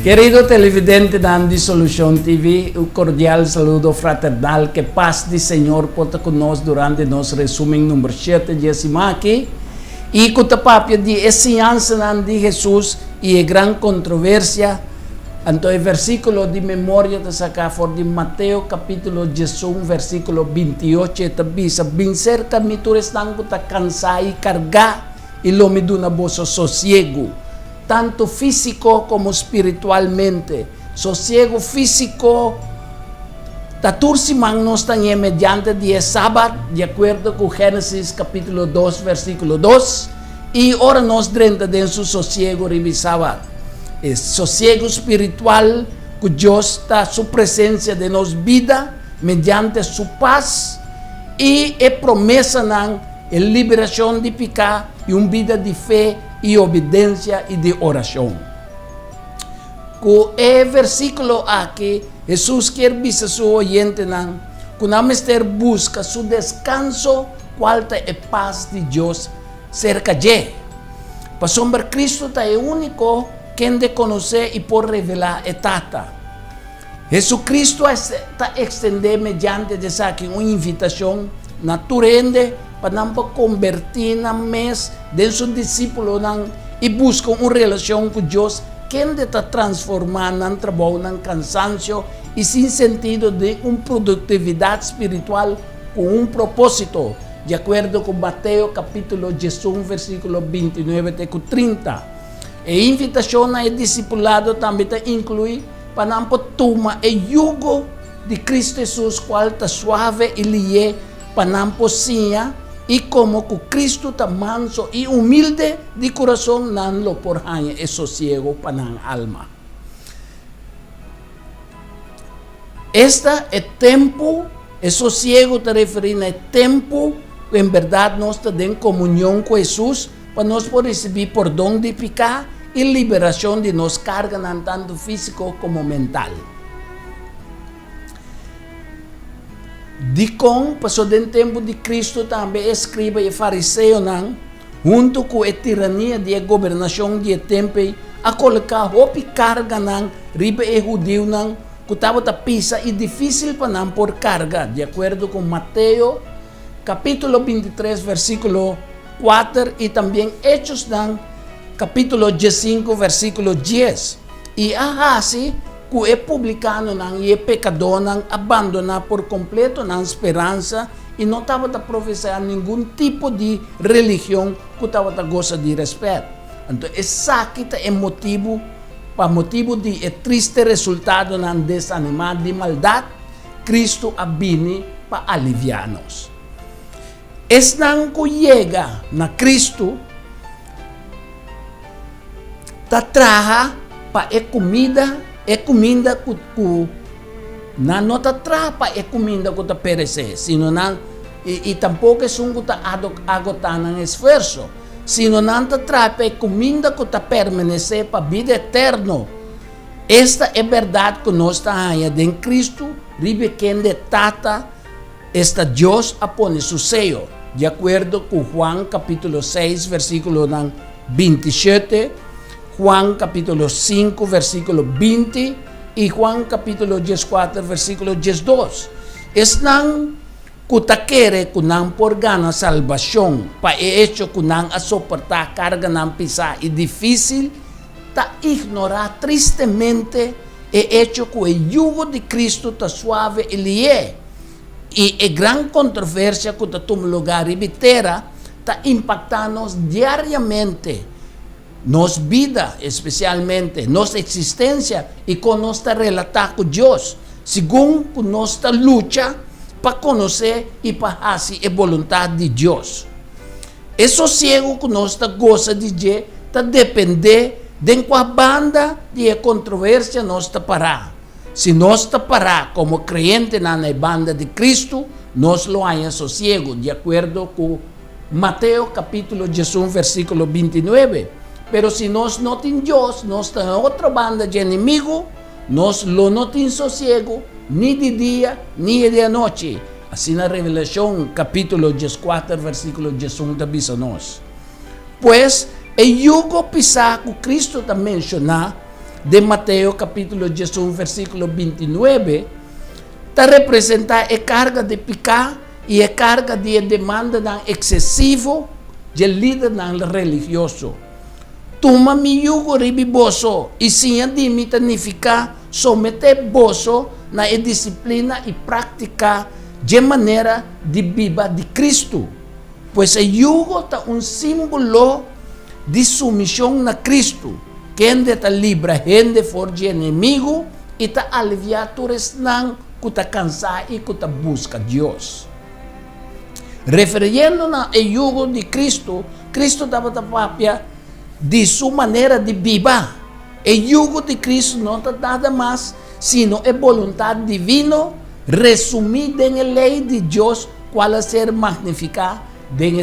Querido televidente de Solución TV, un cordial saludo fraternal, que paz del Señor porta con nosotros durante nuestro resumen número 7 de Simaki y con la papia de enseñanza de Jesús y gran controversia. Entonces, el versículo de memoria de sacar for de Mateo capítulo 11, versículo 28, tabisa, bien cerca mi tú están cansado y cargar y lo me da una voz sosiego, tanto físico como espiritualmente. Sosiego físico, tatursiman nos están mediante día sábado, de acuerdo con Génesis capítulo 2, versículo 2, y ahora nos drenta de su sosiego revisaba. Es sosiego espiritual, que Dios está su presencia de nos vida, mediante su paz, y promesa de liberación de pecado y una vida de fe y obediencia y de oración. Con el versículo aquí, Jesús quiere decir a su oyente que no busca su descanso, cual es paz de Dios cerca de. Para sombra Cristo es el único quien de conocer y por revelar etata. Jesucristo está extender mediante una invitación naturende para convertir en mes de sus discípulos y buscar una relación con Dios que está transformando en trabajo, en cansancio y sin sentido de una productividad espiritual con un propósito, de acuerdo con Mateo capítulo 11, versículo 29 a 30. A invitação ao discipulado também inclui para tomar o jugo de Cristo Jesus, qual está suave e lié, para poder e como que Cristo está manso e humilde de coração, não lo por hanha e sosiego para a alma. Este é tempo, e sosiego está referindo a tempo, em verdade nós estamos em comunhão com Jesus, para nós poder receber perdão de pecado e liberação de nos cargas, tanto físico como mental. Dicon, passou do tempo de Cristo, também escriba e fariseu, junto com a tirania de governação de tempo, a colocar roupa carga, riba e judeu, que estava a pisa e difícil para por carga, de acordo com Mateus, capítulo 23, versículo 4, e também Hechos, capítulo 15, versículo 10. E assim, que é publicano e é pecador abandona por completo na esperança e não estava a professar nenhum tipo de religião que estava a gostar de respeito. Então, esse aqui é motivo, para motivo de triste resultado na desanimado de maldade, Cristo abine para aliviar-nos. Esse não que chega na Cristo, ta traha pa comida que não ta traha pa comida que ta perecer, sino e tampouco é um que ta agotar no esforço, sino não ta traha pa comida que ta permanecer para vida eterna. Esta é verdade que nós está em Cristo, ribe quem de tata, esta Deus apone su sello, de acordo com Juan capítulo 6, versículo 27, Juan capítulo 5, versículo 20 y Juan capítulo 14, versículo 12. Están que kunan por gana salvación, pa hecho kunan a soportar carga nan pisa y difícil, ta ignorar tristemente hecho que el yugo de Cristo ta suave y lié. Y gran controversia que ta toma lugar y vitera, ta impactanos diariamente. Nos vida, especialmente, nuestra existencia y con nuestra relación con Dios, según nuestra lucha para conocer y para hacer la voluntad de Dios. Eso ciego que nuestra goza de Dios depende de cuál banda de controversia nos está para. Si nos está para como creyente en la banda de Cristo, nos lo hay sosiego, de acuerdo con Mateo capítulo 11, versículo 29. Pero si nos no tiene Dios, nos está en otra banda de enemigo, nos lo no tiene sosiego, ni de día, ni de noche. Así en la Revelación, capítulo 14, versículo 11, dice nos. Pues, el yugo pisar que Cristo está mencionando, de Mateo capítulo 11, versículo 29, está representa a carga de pecar e a carga de demanda excessivo de líder religioso. Toma mi yugo ribiboso e sim admita significa someter boso na disciplina e prática de maneira de viva de Cristo. Pois o yugo está símbolo de submissão na Cristo, que está livre gente for de inimigo e está aliviar todos que está cansado e que está busca Deus. Referindo ao yugo de Cristo, Cristo estava papia de sua maneira de viver. O yugo de Cristo não está nada mais, sino a vontade divina resumida na lei de Deus, qual a ser magnificada em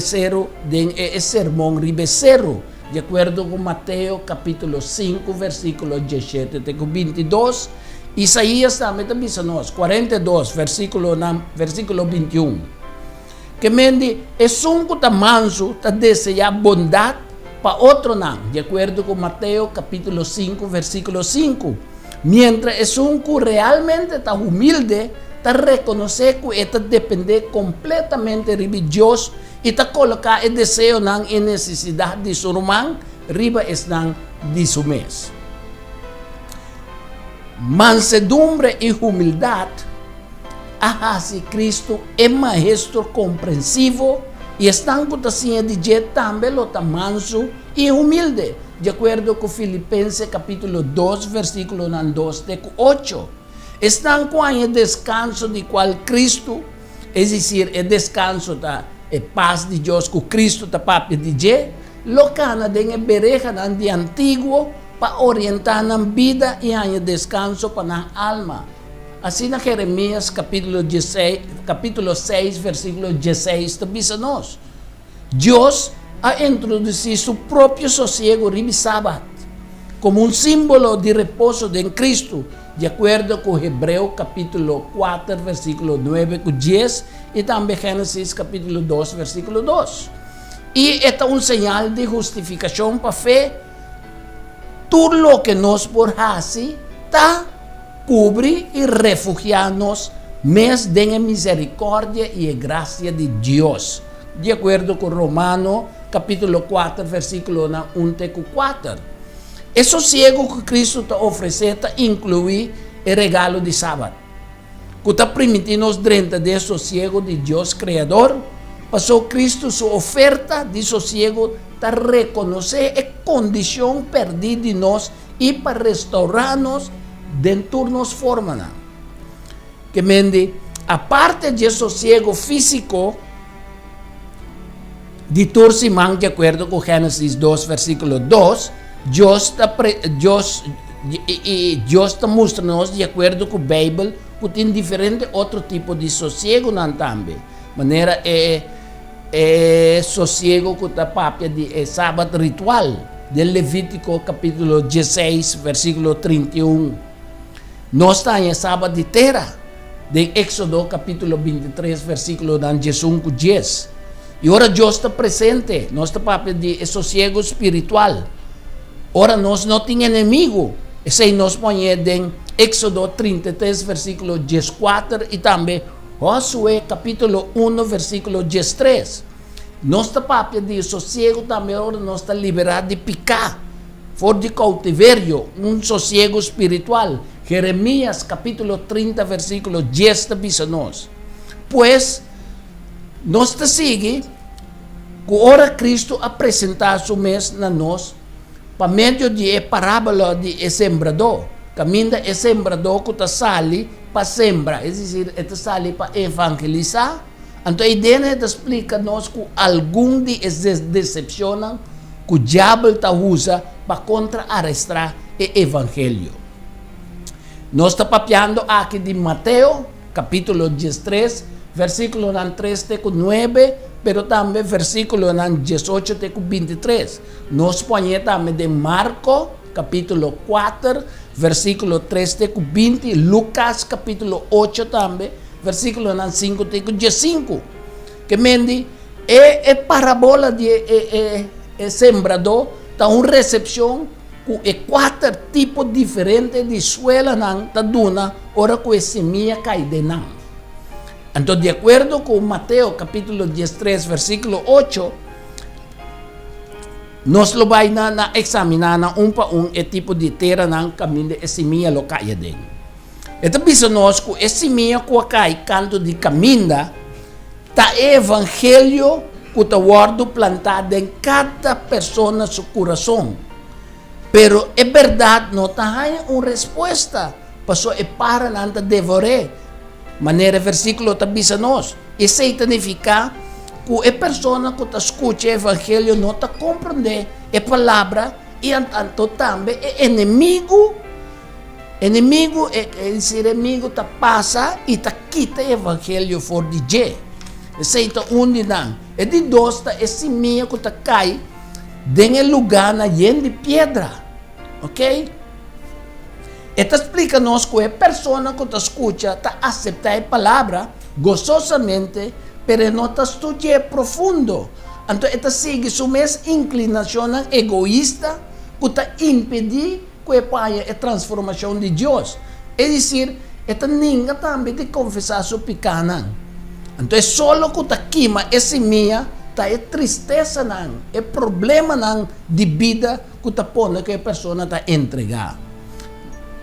sermão ribeiro, de acordo com Mateus capítulo 5, versículo 17 até 22, Isaías também diz nós, 42, versículo 21. Que mende, é um que está manso, está desejar bondade para outro não, de acordo com Mateus capítulo 5, versículo 5. Mientras é um que realmente está humilde, está reconhecer que está depender completamente de Deus e está colocar o desejo e necessidade de seu irmão, riba estão de seu mês. Mansedumbre e humildade, assim Cristo é maestro compreensivo e estão com a de também lo manso e humilde, de acordo com Filipenses capítulo 2, versículo 2 até 8. Estão com o descanso de qual Cristo, é dizer, o descanso da paz de Deus que Cristo está para dizer, locana de bereja de antigo para orientar na vida e o descanso para a alma. Assim na Jeremias capítulo 6, versículo 16, está dizendo Deus a introduzir seu próprio sossego no sábado, como símbolo de repouso em Cristo, de acordo com Hebreu capítulo 4, versículo 9 e 10, e também Gênesis capítulo 2, versículo 2. E é sinal de justificação para a fé. Tudo o que nós por fazer está cubre e refugiar-nos mais da misericórdia e graça de Deus, de acordo com Romano capítulo 4, versículo 1 até 4. O sossego que Cristo está oferecendo inclui o regalo de sábado, que está permitindo-nos dentro do sossego de Deus Criador. Passou Cristo sua oferta de sossego para reconhecer a condição perdida de nós e para restaurar-nos dentro de nossa forma. Que mende, a parte de sossego físico, de torcimão, de acordo com Gênesis 2, versículo 2, Deus está mostrando-nos, de acordo com a Bíblia, que tem diferente outro tipo de sossego também. Maneira sossego que está papia de sábado ritual, de Levítico capítulo 16, versículo 31. Nós estamos em sábado de terra, de Éxodo capítulo 23, versículo 10. E ora Deus está presente, nós está papia de sossego espiritual. Ora nós não temos inimigo, esse nós ponhamos em Éxodo 33, versículo 14 e também Josué capítulo 1, versículo 13. Nossa papia de sossego também ora nós está liberado de pecar, fora de cautiverio, sossego espiritual. Jeremias capítulo 30, versículo 10 está dizendo. Pois, nós está sigue, que ora Cristo apresentar seu mês na nós, para meio de parábola de sembrador. Caminha é sembrador que está sali para sembrar, é dizer, está sali para evangelizar. Então a ideia é explicar-nos que algum de decepcionam que o diabo está usa para contra-arrestar o evangelho. Nós estamos papiando aqui de Mateus, capítulo 13, versículo 3 até 9, pero também versículo 18 até 23. Nós ponhamos também de Marcos, capítulo 4, versículo 3 até 20, Lucas, capítulo 8 também, versículo 5 até 15. Que mende, é parábola de sembrador, está uma recepção ku e 4 tipos diferentes de suela nang taduna ora ku e semilla cai de nang. Entonces, de acuerdo con Mateo capítulo 13, versículo 8, nos lo vai na examinar na e tipo de terra nang caminho e semilla lo kaya din. Ito bisa nos ku e semilla ku kai canto de caminda ta evangelho que está plantado em cada pessoa seu coração. Pero é verdade, não tem uma resposta. Passou e para nanta devorar. Maneira versículo está bisa nós. E se significa que a pessoa que está escutando o evangelho não está compreendendo a palavra e então também é inimigo. Inimigo, esse inimigo está passa e está quita o evangelho fora de Deus. Esse é um de nós. E de dois, esse meio que está cai em lugar na de pedra. Ok? Esta explica-nos que a pessoa que está escutando está aceitando a palavra gozosamente, mas não está estudando profundo. Então, esta sigue sua mesma inclinação egoísta que está impedindo que haja a transformação de Deus. É dizer, esta ninguém também de confessar seu pecado. Então, só que está queima esse minha, está é tristeza, não, é problema não, de vida que está pondo que a pessoa está entregando.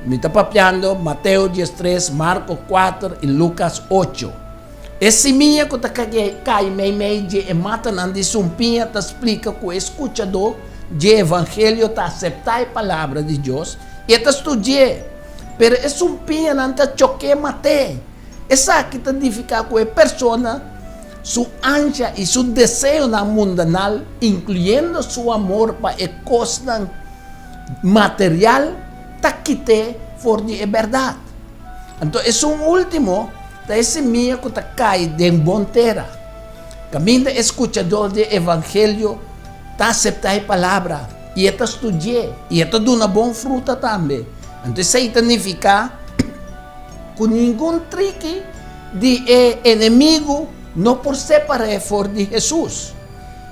Me está papiando Mateus 13, Marcos 4 e Lucas 8. Esse minha que está cai meio e mata não de sumpinha, está explica que o escuchador de evangelho está aceitar a palavra de Deus e está estudando. Pero é sumpinha não está choque matar. Essa que significa que a pessoa, sua ânsia e seu desejo na mundanal, incluindo seu amor para a coisa material, está quitando fora de verdade. Então, esse último, esse minha que está caindo em boa terra. Caminho escuchador de evangelho, está aceitar a palavra, e está estudando, e está dando boa fruta também. Então, isso significa com nenhum trique de inimigo não por separar fora de Jesus.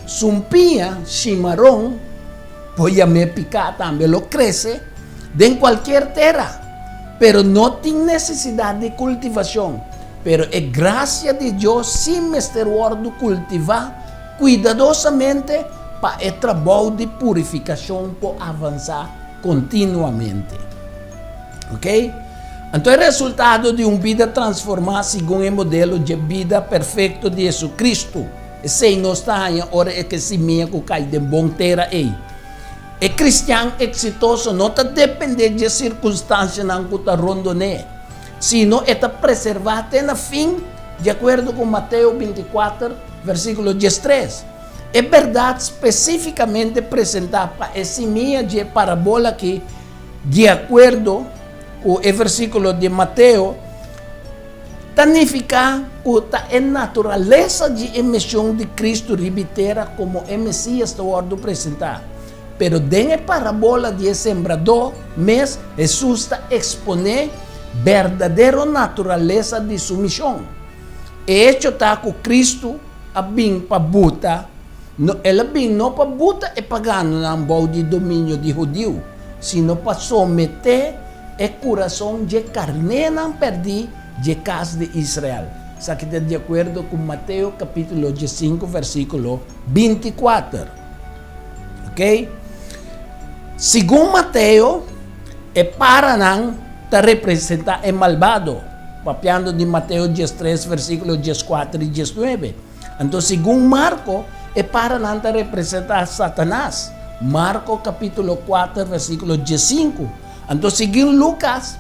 Sumpinha, chimarrão, pode me picar também, lo cresce em qualquer terra, pero não tem necessidade de cultivação. Pero é graça de Deus, sim, este word cultivar cuidadosamente para o trabalho de purificação por avançar continuamente. Ok? Então, o resultado de uma vida transformada segundo o modelo de vida perfeito de Jesus Cristo. Se não está em hora é que se minha que cai de bom terra aí. O cristão exitoso não está dependendo de circunstâncias que está rondando, sino está preservado até no fim, de acordo com Mateus 24, versículo 13. É verdade especificamente apresentada para essa minha de parábola aqui, de acordo o versículo de Mateus, significa que a natureza de emissão de Cristo ribiteira como o Messias está apresentado. Pero dentro da parábola de sembrador, mas Jesus está expondo verdadeira natureza de sua missão. E hecho está que Cristo a bem para buta, ela bem não para buta e pagano na mão de domínio de judeu, sino para someter o coração de carne não perdi de casa de Israel. Isso aqui está de acordo com Mateus capítulo 5, versículo 24. Ok? Segundo Mateus, é para não representar o malvado. Papiando de Mateus 13, versículo 14 e 19. Então, segundo Marcos, é para não representar Satanás. Marcos capítulo 4, versículo 15. Então, segundo Lucas,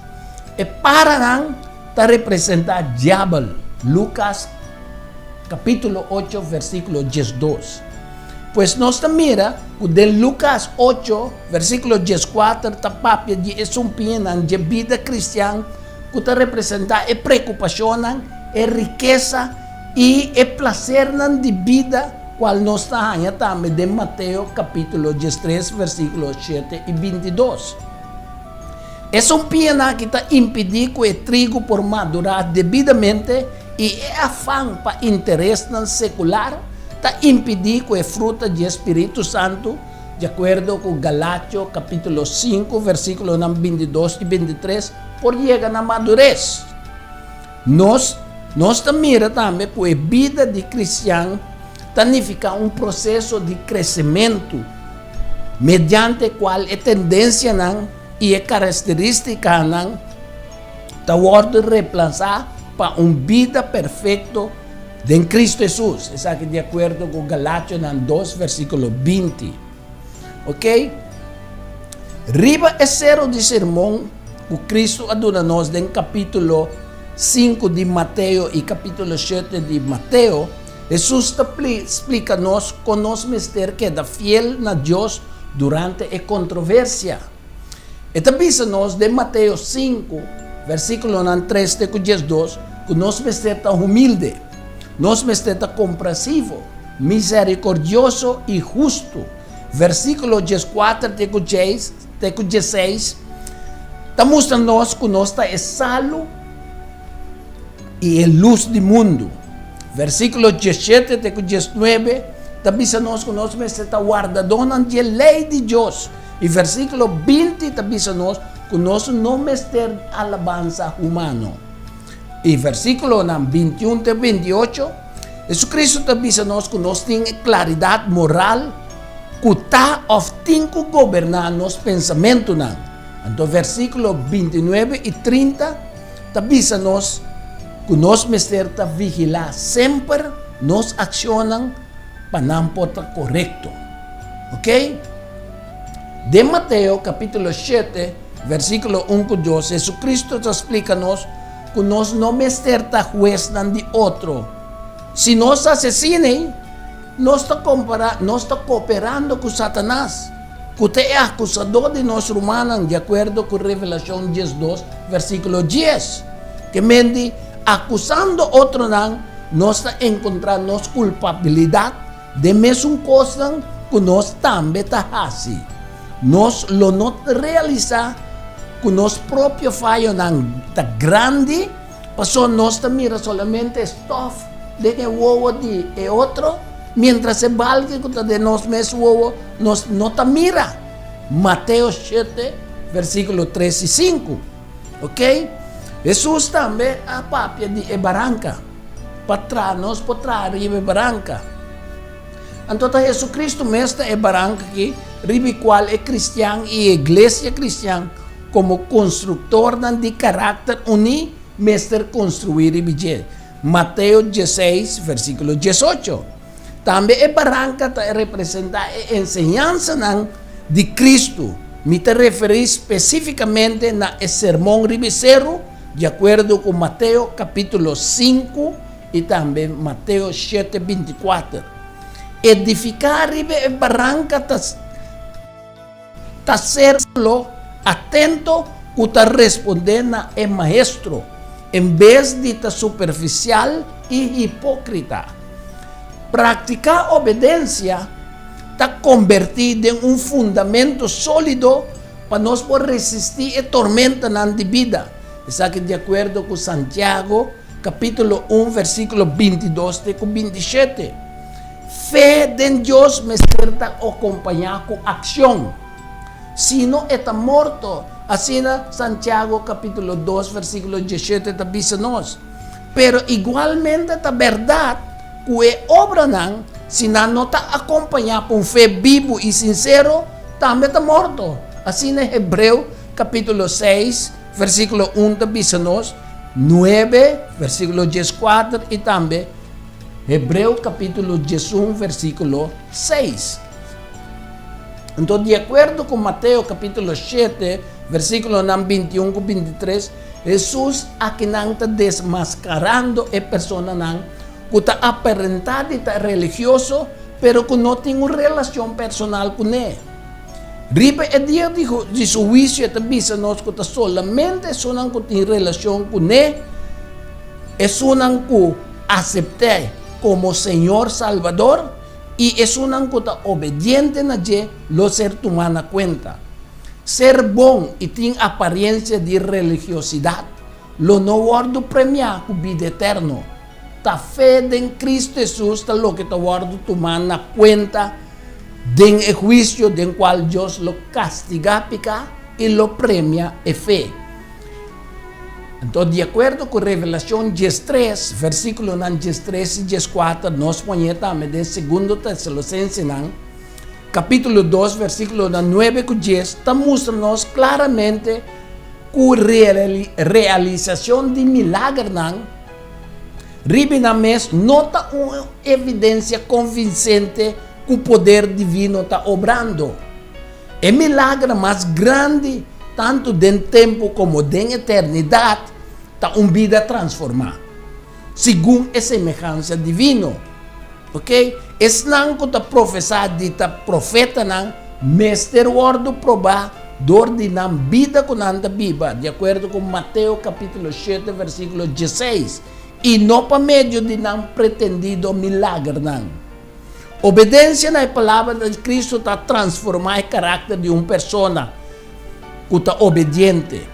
é para não representar diabo. Lucas capítulo 8, versículo 12. Pues nós mira que de Lucas 8, versículo 14, está papia de esumpinan de vida cristã, que está representar a preocupação, a riqueza e o prazer de vida, qual nós está também de Mateus capítulo 13, versículo 7 e 22. É um piana que está impedir que o trigo por madurar devidamente e é afã para interesse secular está impedir que a fruta do Espírito Santo de acuerdo con Galatios capítulo 5, versículos 22 y 23, por llegar a madurez. Nós mira também que a vida de cristão significa um processo de crescimento, mediante qual a tendência e a característica está reemplazar para uma vida perfeita em Cristo Jesus. Isso aqui de acordo com Galátios 2, versículo 20. Ok? Riba é zero de sermão que Cristo adora-nos em capítulo 5 de Mateus e capítulo 7 de Mateus. Jesus explica-nos que nós mister queda fiel na Deus durante a controvérsia. E também nos de Mateus 5, versículo 3 de 12, que nós mister tão humilde, nós mister tão compreensivo, misericordioso e justo. Versículo 14 de 16, está mostrando-nos que nós está salo e a luz do mundo. Versículo 17 de 19, também nos que nós está guardador na lei de Deus. E versículo 20 também nos que nós não mestre alabança humano. E versículo 21 de 28, Jesucristo também nos que nós temos claridade moral, que está tem que governar nos pensamentos. Então, versículo 29 e 30, também nos que nós mestre vigilar sempre nos accionam para não poder correto. Ok? De Mateus capítulo 7, versículo 1 a 2, Jesucristo explica-nos que nós não mestre juez de outro. Se nós assassinem, nós está cooperando com Satanás, que é acusador de nós humanos, de acordo com Revelação 12, versículo 10, que mende acusando outro nós está encontrando culpabilidade de mesma coisa que nós também está fazendo. Nós não realizar que nós próprio falho está grande, passou nós está mira solamente stuff de ovo de outro, mientras se valga de nós mesmos ovo, nós não está mira. Mateus 7, versículo 3 e 5. Ok? Jesus também a papia de barranca. Patranos, arriba barranca. Então, Jesus Cristo mesmo é barranca que ribi qual é cristão e a igreja cristã como construtor de caráter uni mestre construir e viver. Mateus 16, versículo 18. Também a barranca representa a enseñança de Cristo. Me te referi especificamente na sermão ribicero, de acordo com Mateus capítulo 5 e também Mateus 7, 24. Edificar a barranca está sendo atento que está respondendo ao maestro, em vez de estar superficial e hipócrita. Praticar obediência está convertido em fundamento sólido para nós poder resistir a tormenta na vida. Isso aqui de acordo com Santiago, capítulo 1, versículo 22 e 27. Fé em Deus me certa acompanhar com ação. Se não está morto, assim Santiago, capítulo 2, versículo 17, está dizendo-nos. Pero igualmente a verdade que a obra se não está acompanhada por fé vivo e sincero, também está morto. Assim é Hebreu, capítulo 6, versículo 1, está dizendo-nos. 9, versículo 14 e também Hebreu capítulo 11, versículo 6. Então, de acordo com Mateus capítulo 7, versículo 21 e 23, Jesus aqui não está desmascarando a pessoa que está aparentado e está religioso, pero que não tem uma relação personal com ele. Riba é dia de seu juízo, está dizendo que solamente sonan que tem relação com ele, é sonan que aceitei como Senhor Salvador e é sonan que está obediente a ele, lo ser tomando conta. Ser bom e tem aparência de religiosidade, lo não guardo premiar com vida eterna. Ta fé em Cristo Jesus está lo que está guardo tomando conta den el juicio del cual Dios lo castiga y lo premia en fe. Entonces, de acuerdo con Revelación 10:3, versículo 10:3 y 10:4, nos pone también de 2 Tesalonicenses, capítulo 2, versículo 9 y 10, está mostrando claramente que realización de milagros, Ribinames nota una evidencia convincente que el poder divino está obrando. El milagro más grande, tanto del tiempo como de la eternidad, está una vida transformada, según la semejanza divina. ¿Ok? Es lo que está profesado de la profeta, Mester Wordo proba, de vida con la Biblia, de acuerdo con Mateo capítulo 7, versículo 16. Y no por medio de un pretendido milagro. Obediencia a la palabra de Cristo está transformando el carácter de una persona que está obediente.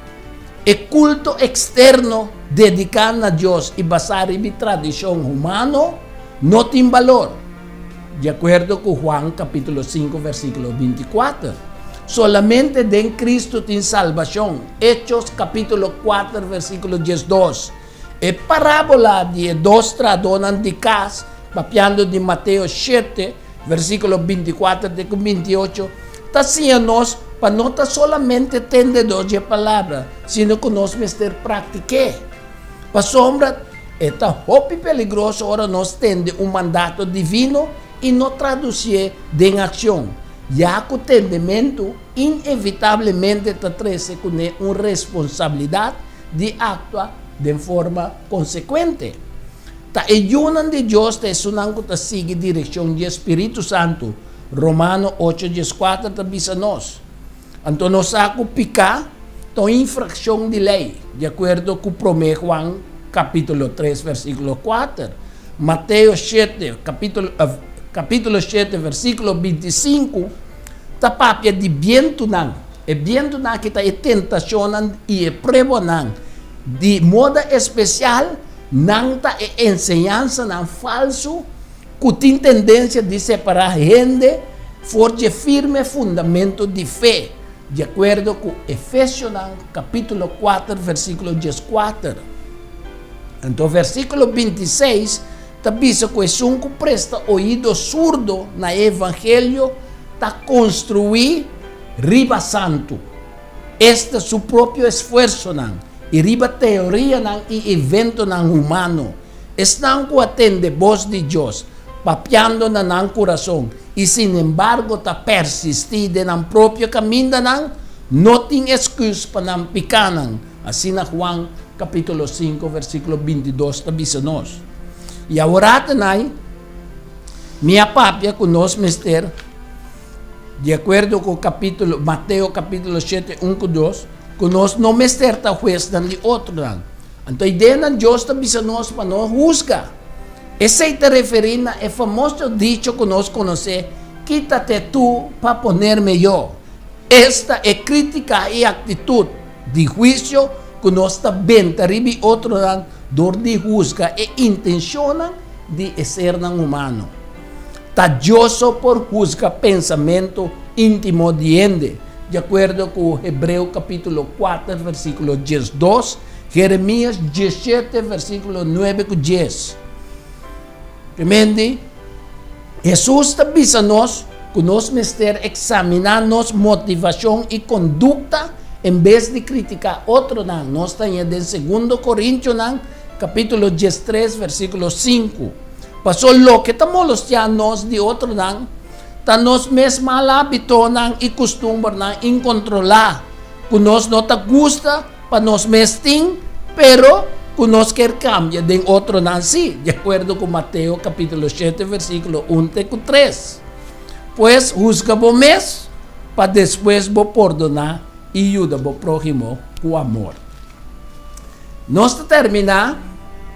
El culto externo dedicado a Dios y basado en la tradición humana no tiene valor. De acuerdo con Juan capítulo 5, versículo 24. Solamente en Cristo tiene salvación. Hechos capítulo 4, versículo 12. La parábola de dos tradonas de casa, papiando de Mateo 7, versículo 24 de 28, está haciéndonos para no solamente entendedores de palabra, sino que nos practique. Para sombra, esta hopi peligroso ahora nos tende un mandato divino y no traducir en acción, ya que el entendimiento inevitablemente te trae con una responsabilidad de actuar de forma consecuente. La ayuda de Dios es una que sigue dirección del Espíritu Santo. Romanos 8:14 te dice nos. Entonces nos saco picar la infracción de ley, de acuerdo con 1 Juan capítulo 3, versículo 4. Mateo 7, capítulo 7, versículo 25, ta papia de viento nan. El viento nan que está tentación y prueba de modo especial, nanta enseñanza falso, que tiene tendencia de separar gente, forge firme fundamento de fe, de acuerdo con Efesios capítulo 4, versículo 14. Entonces, versículo 26, te dice que es un que presta oído surdo na evangelio, está construir riba santo. Este es su propio esfuerzo, y riba teoría y evento humano. Están que atende voz de Dios, papeando en el corazón, y sin embargo está persistir en el propio camino, no tiene excusa para picar. Así en Juan capítulo 5, versículo 22, dice nos. Y ahora tenay, mi papia con nos mister, de acuerdo con Mateo capítulo 7, 1 y 2, que nós não mesterta juez de outro. Então, a ideia de Deus está nós para não juzgar. Esse está referindo ao famoso dicho que nós conhecemos, quítate tu para ponerme yo. Esta é crítica e atitude de juízo que nós está bem, terrible outro dor de juzgar e intenção de ser humano. Está Deus por juzgar pensamento íntimo de gente. De acuerdo con Hebreo capítulo 4, versículo 12, Jeremías 17, versículo 9 y 10. Tremendo. Jesús está avisándonos que nos mister examinarnos motivación y conducta en vez de criticar otro. Nos está en 2 Corintios capítulo 13, versículo 5. Pasó lo que estamos molestando de otro. Nos mes mal hábito y costumbre en controlar, que nos no te gusta para nos mesting, pero que nos quer cambiar de otro sí, de acuerdo con Mateo capítulo 7, versículo 1 y 3. Pues juzga vos mes, para después vos perdonar y ayuda vos prójimo con amor. Nos termina,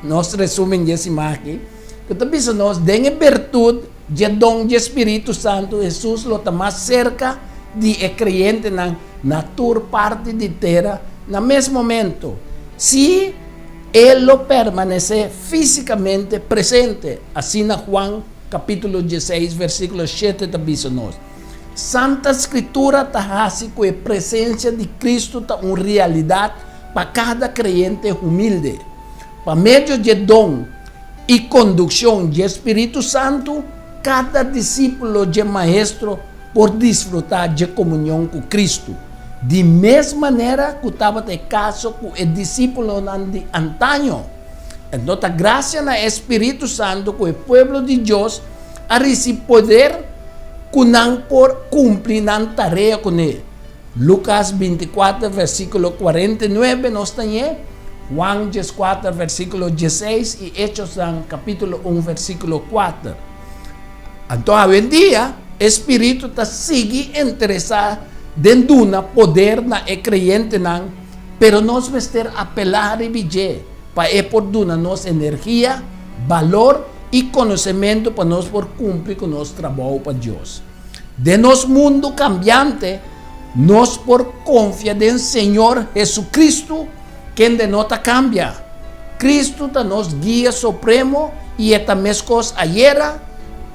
nos resumen esa imagen, que también nos den virtud de don de Espíritu Santo. Jesús lo está más cerca de el creyente na toda parte de tierra, en el mismo momento. Si él lo permanece físicamente presente, así en Juan capítulo 16, versículo 7 nos. Santa Escritura está hace que la presencia de Cristo está una realidad para cada creyente humilde. Para medio de don y conducción de Espíritu Santo, cada discípulo de maestro por disfrutar de comunión con Cristo. De mesma maneira que estava de caso com o discípulo de antaño. Então, a graça no Espírito Santo, com o povo de Deus, a receber poder que não por cumprir na tarefa com ele. Lucas 24, versículo 49, nós temos Juan 14, versículo 16 e Hechos capítulo 1, versículo 4. Então, hoje em dia, o Espírito está sigue interessado dentro de poder na creyente não, pero nós vamos ter apelar e vigiar para por dar nossa energia, valor e conhecimento para nós por cumprir com nosso trabalho para Deus. De nosso mundo cambiante, nós por confiar no Senhor Jesucristo, quem de nós cambia. Cristo é nosso guia supremo e é também coisa ayer,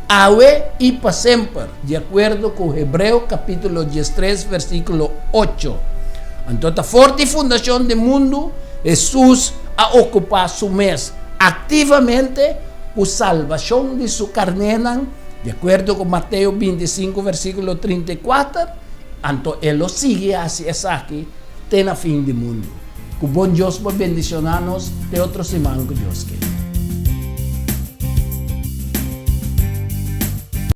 hoje e para sempre, de acordo com Hebreu capítulo 13, versículo 8. Então, a forte fundação do mundo, Jesus a ocupar seu mês ativamente a salvação de sua carne, de acordo com Mateus 25, versículo 34. Então, ele lo sigue hacia essa aqui, até na fim do mundo. Que bom Deus por bendicionar-nos de outra semana que Deus quer.